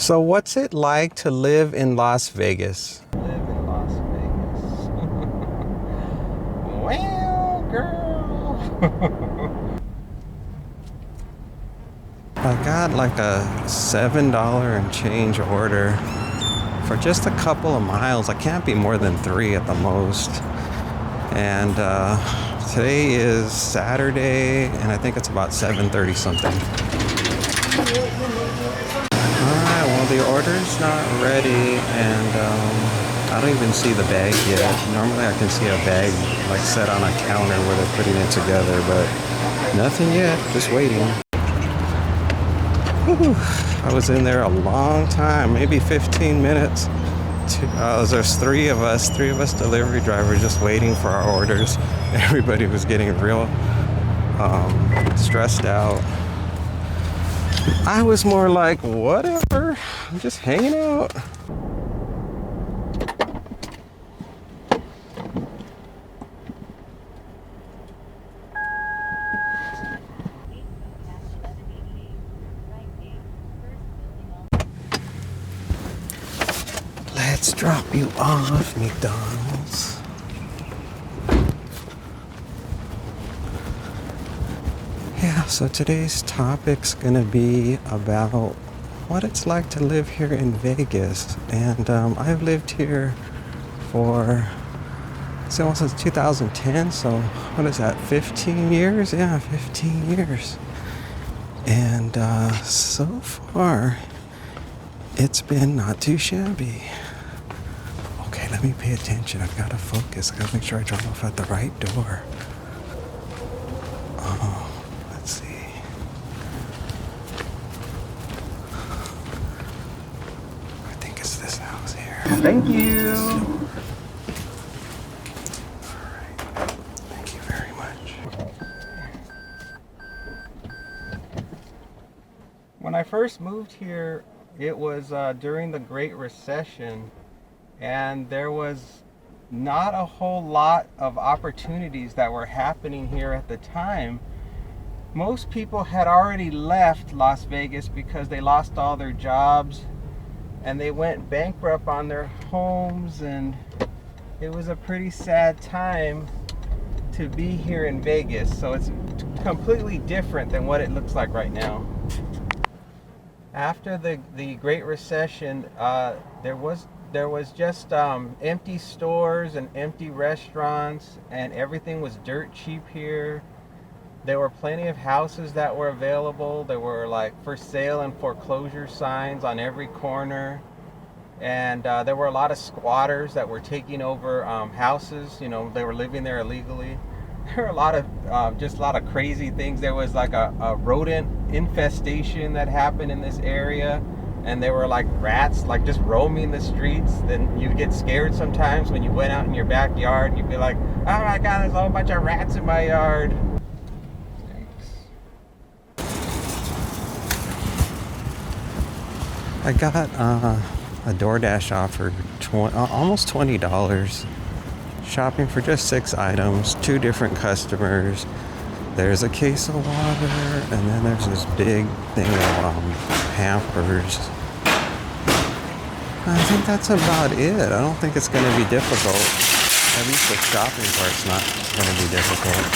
So what's it like to live in Las Vegas? Live in Las Vegas. Well, girl. I got like a $7 and change order for just a couple of miles. I can't be more than 3 at the most. And today is Saturday, and I think it's about 7:30 something. Alright, well the order's not ready, and I don't even see the bag yet. Normally I can see a bag like set on a counter where they're putting it together, but nothing yet, just waiting. Whew. I was in there a long time, maybe 15 minutes. There's three of us delivery drivers just waiting for our orders. Everybody was getting real stressed out. I was more like, whatever, I'm just hanging out. Let's drop you off, McDonald's. Yeah, so today's topic's gonna be about what it's like to live here in Vegas. And I've lived here for, almost since 2010, so what is that, 15 years? Yeah, 15 years. And so far, it's been not too shabby. Okay, let me pay attention. I've got to focus. I've got to make sure I drop off at the right door. Let's see. I think it's this house here. Thank you. All right. Thank you very much. When I first moved here, it was during the Great Recession, and there was not a whole lot of opportunities that were happening here at the time. Most people had already left Las Vegas because they lost all their jobs and they went bankrupt on their homes, and it was a pretty sad time to be here in Vegas. So it's completely different than what it looks like right now. After the Great Recession, there was just empty stores and empty restaurants, and everything was dirt cheap here. There were plenty of houses that were available. There were like for sale and foreclosure signs on every corner, and there were a lot of squatters that were taking over houses. You know, they were living there illegally. There were a lot of just a lot of crazy things. There was like a rodent infestation that happened in this area, and there were like rats like just roaming the streets. Then you'd get scared sometimes when you went out in your backyard and you'd be like, oh my god, there's a whole bunch of rats in my yard. I got a DoorDash offer almost $20. Shopping for just 6 items, 2 different customers. There's a case of water, and then there's this big thing of Pampers. I think that's about it. I don't think it's going to be difficult. At least the shopping part's not going to be difficult.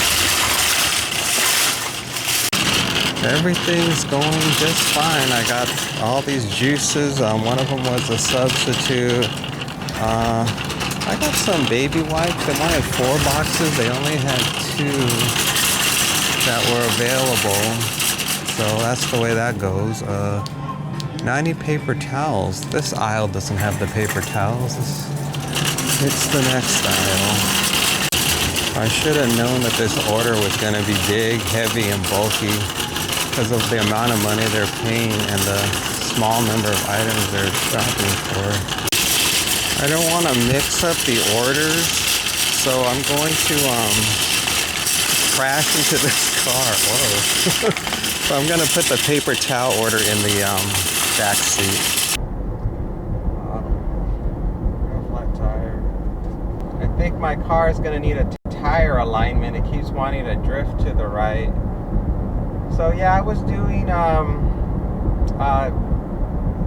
Everything's going just fine. I got all these juices. One of them was a substitute. I got some baby wipes. They wanted 4 boxes. They only had 2 that were available. So that's the way that goes. 90 paper towels. This aisle doesn't have the paper towels. It's the next aisle. I should have known that this order was going to be big, heavy, and bulky because of the amount of money they're paying and the small number of items they're shopping for. I don't want to mix up the orders, so I'm going to crash into this car. Whoa. So I'm going to put the paper towel order in the back seat. Real flat tire. I think my car is going to need a tire alignment. It keeps wanting to drift to the right. So yeah, I was doing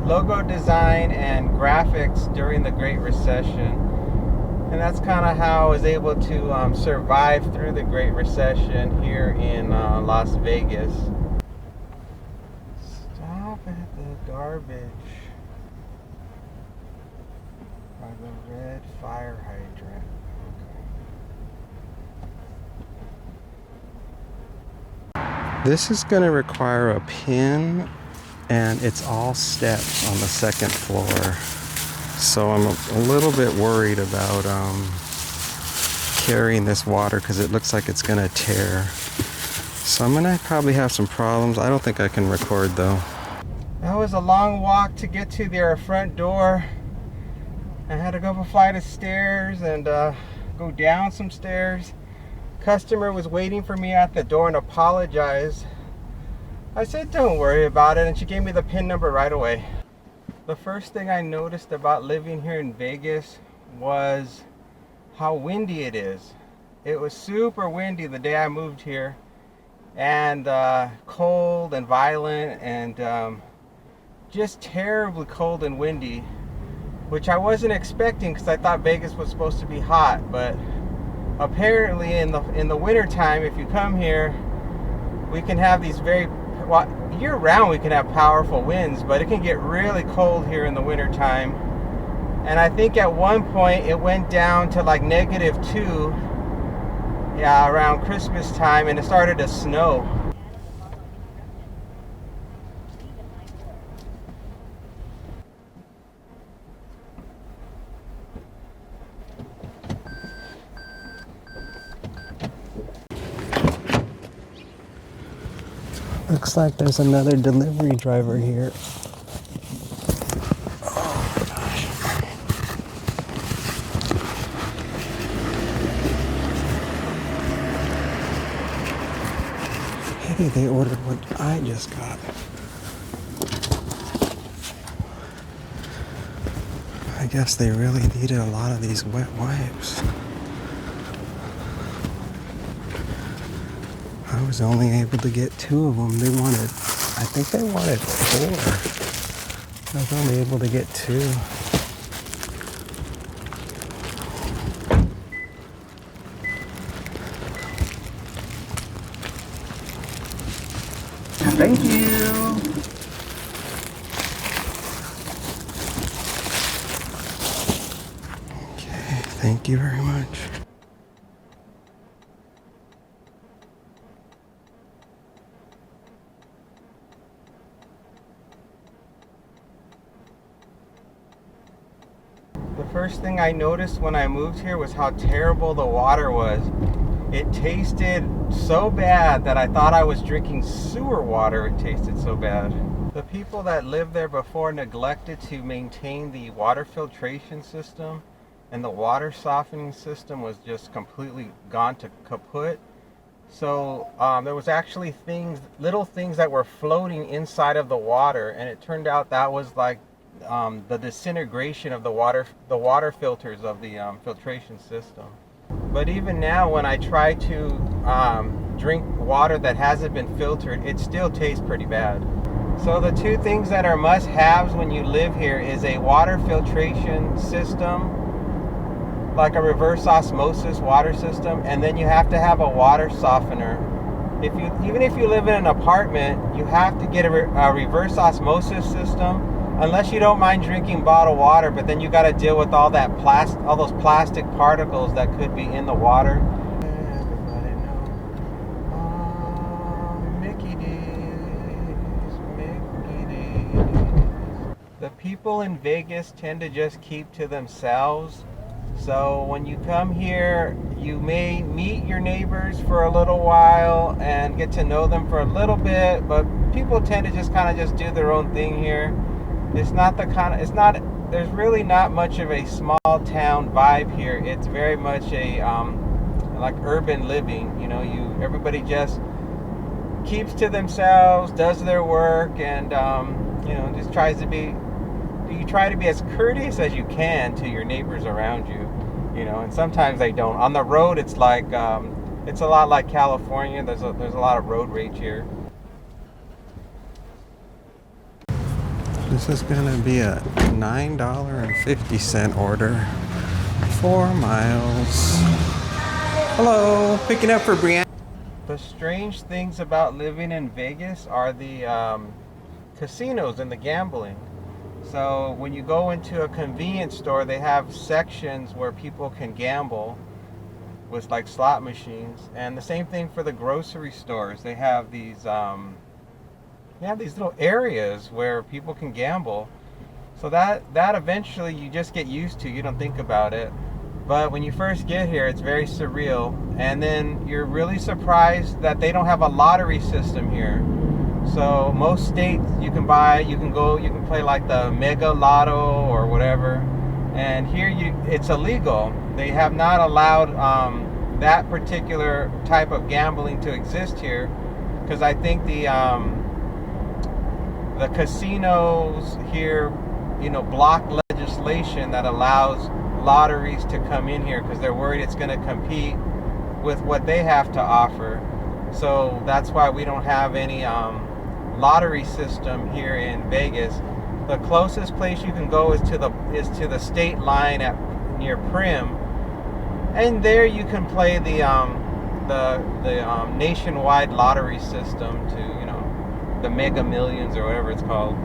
logo design and graphics during the Great Recession. And that's kind of how I was able to survive through the Great Recession here in Las Vegas. Stop at the garbage by the red fire hydrant. Okay. This is going to require a pin, and it's all steps on the second floor. So I'm a little bit worried about carrying this water because it looks like it's going to tear. So I'm going to probably have some problems. I don't think I can record though. That was a long walk to get to their front door. I had to go up a flight of stairs and go down some stairs. Customer was waiting for me at the door and apologized. I said, don't worry about it, and she gave me the PIN number right away. The first thing I noticed about living here in Vegas was how windy it is. It was super windy the day I moved here, and cold and violent, and just terribly cold and windy, which I wasn't expecting because I thought Vegas was supposed to be hot. But apparently in the winter time, if you come here, we can have these year round we can have powerful winds, but it can get really cold here in the winter time. And I think at one point it went down to like -2, yeah, around Christmas time, and it started to snow. Looks like there's another delivery driver here. Hey, they ordered what I just got. I guess they really needed a lot of these wet wipes. I was only able to get 2 of them. I think they wanted 4. I was only able to get 2. Thank you. Okay, thank you very much. The first thing I noticed when I moved here was how terrible the water was. It tasted so bad that I thought I was drinking sewer water. It tasted so bad. The people that lived there before neglected to maintain the water filtration system, and the water softening system was just completely gone to kaput. So there was actually little things that were floating inside of the water, and it turned out that was like the disintegration of the water filters of the filtration system. But even now, when I try to drink water that hasn't been filtered, it still tastes pretty bad. So the 2 things that are must-haves when you live here is a water filtration system, like a reverse osmosis water system, and then you have to have a water softener. Even if you live in an apartment, you have to get a reverse osmosis system, unless you don't mind drinking bottled water, but then you got to deal with all those plastic particles that could be in the water. Everybody know, Mickey days. The people in Vegas tend to just keep to themselves. So when you come here, you may meet your neighbors for a little while and get to know them for a little bit, but people tend to just kind of just do their own thing here. There's really not much of a small town vibe here. It's very much a like urban living. You know, everybody just keeps to themselves, does their work, and just you try to be as courteous as you can to your neighbors around you. And sometimes they don't. On the road, it's like it's a lot like California. There's a lot of road rage here. This is gonna be a $9.50 order. 4 miles. Hello, picking up for Brianna. The strange things about living in Vegas are the casinos and the gambling. So when you go into a convenience store, they have sections where people can gamble with like slot machines, and the same thing for the grocery stores. They have these little areas where people can gamble. So that eventually you just get used to. You don't think about it. But when you first get here, it's very surreal. And then you're really surprised that they don't have a lottery system here. So most states you can play like the Mega Lotto or whatever. And here it's illegal. They have not allowed that particular type of gambling to exist here, because I think the casinos here, block legislation that allows lotteries to come in here because they're worried it's going to compete with what they have to offer. So that's why we don't have any lottery system here in Vegas. The closest place you can go is to the state line near Prim, and there you can play the nationwide lottery system to the Mega Millions or whatever it's called.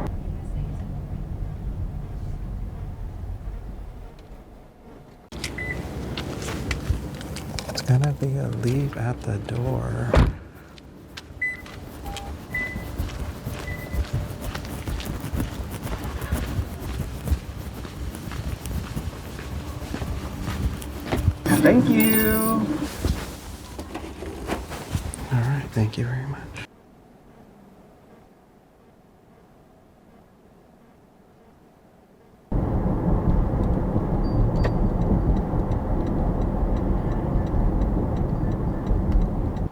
It's gonna be a leave at the door. Thank you. All right, thank you very much.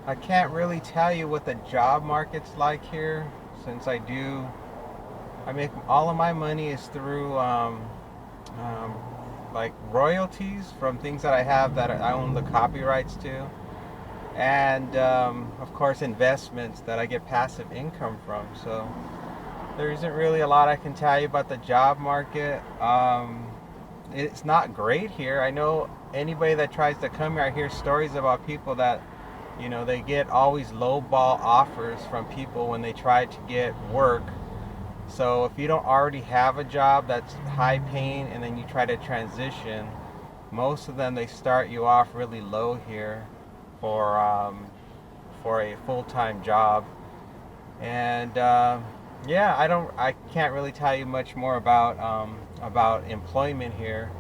I can't really tell you what the job market's like here, since I make all of my money is through like royalties from things that I have that I own the copyrights to, and of course investments that I get passive income from. So there isn't really a lot I can tell you about the job market. It's not great here. I know anybody that tries to come here, I hear stories about people that they get always lowball offers from people when they try to get work. So if you don't already have a job that's high paying and then you try to transition, most of them, they start you off really low here for a full-time job. And I can't really tell you much more about employment here.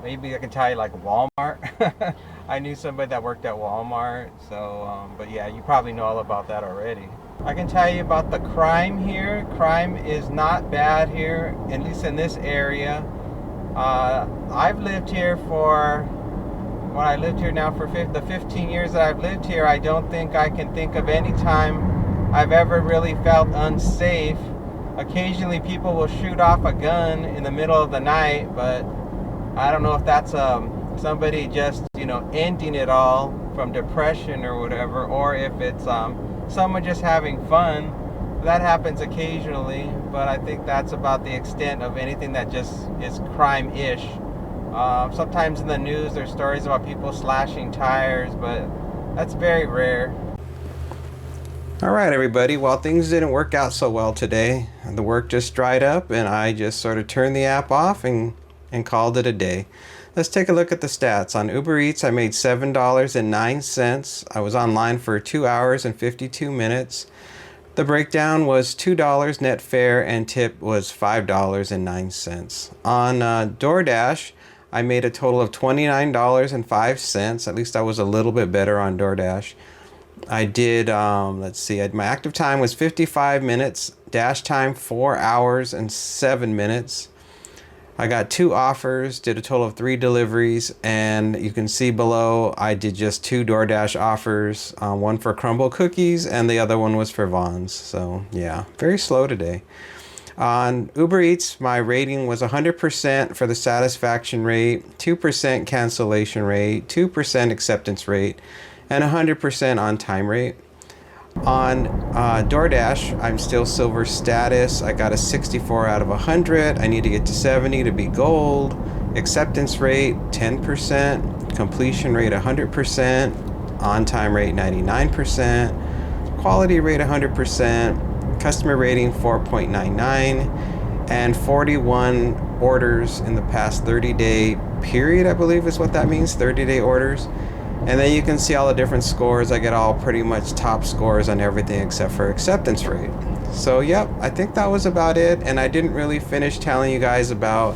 Maybe I can tell you like Walmart. I knew somebody that worked at Walmart, so but yeah, you probably know all about that already. I can tell you about the crime here. Crime is not bad here, at least in this area. I've lived here now for the 15 years that I've lived here. I don't think I can think of any time I've ever really felt unsafe. Occasionally people will shoot off a gun in the middle of the night, but I don't know if that's somebody just ending it all from depression or whatever, or if it's someone just having fun. That happens occasionally, but I think that's about the extent of anything that just is crime-ish. Sometimes in the news there's stories about people slashing tires, but that's very rare. All right, everybody. Well, things didn't work out so well today. The work just dried up, and I just sort of turned the app off and called it a day. Let's take a look at the stats. On UberEats, I made $7.09. I was online for 2 hours and 52 minutes. The breakdown was $2 net fare, and tip was $5.09. On DoorDash, I made a total of $29.05. At least I was a little bit better on DoorDash. I did, my active time was 55 minutes, dash time 4 hours and 7 minutes. I got 2 offers, did a total of 3 deliveries, and you can see below I did just 2 DoorDash offers, one for crumble cookies and the other one was for Vons. So yeah, very slow today. On Uber Eats, my rating was 100% for the satisfaction rate, 2% cancellation rate, 2% acceptance rate, and 100% on time rate. On DoorDash, I'm still silver status. I got a 64 out of 100. I need to get to 70 to be gold. Acceptance rate 10%. Completion rate 100%. On-time rate 99%. Quality rate 100%. Customer rating 4.99. And 41 orders in the past 30-day period, I believe is what that means. 30-day orders. And then you can see all the different scores. I get all pretty much top scores on everything except for acceptance rate. So yep, I think that was about it. And I didn't really finish telling you guys about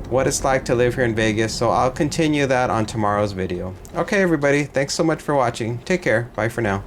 what it's like to live here in Vegas. So I'll continue that on tomorrow's video. Okay, everybody, thanks so much for watching. Take care. Bye for now.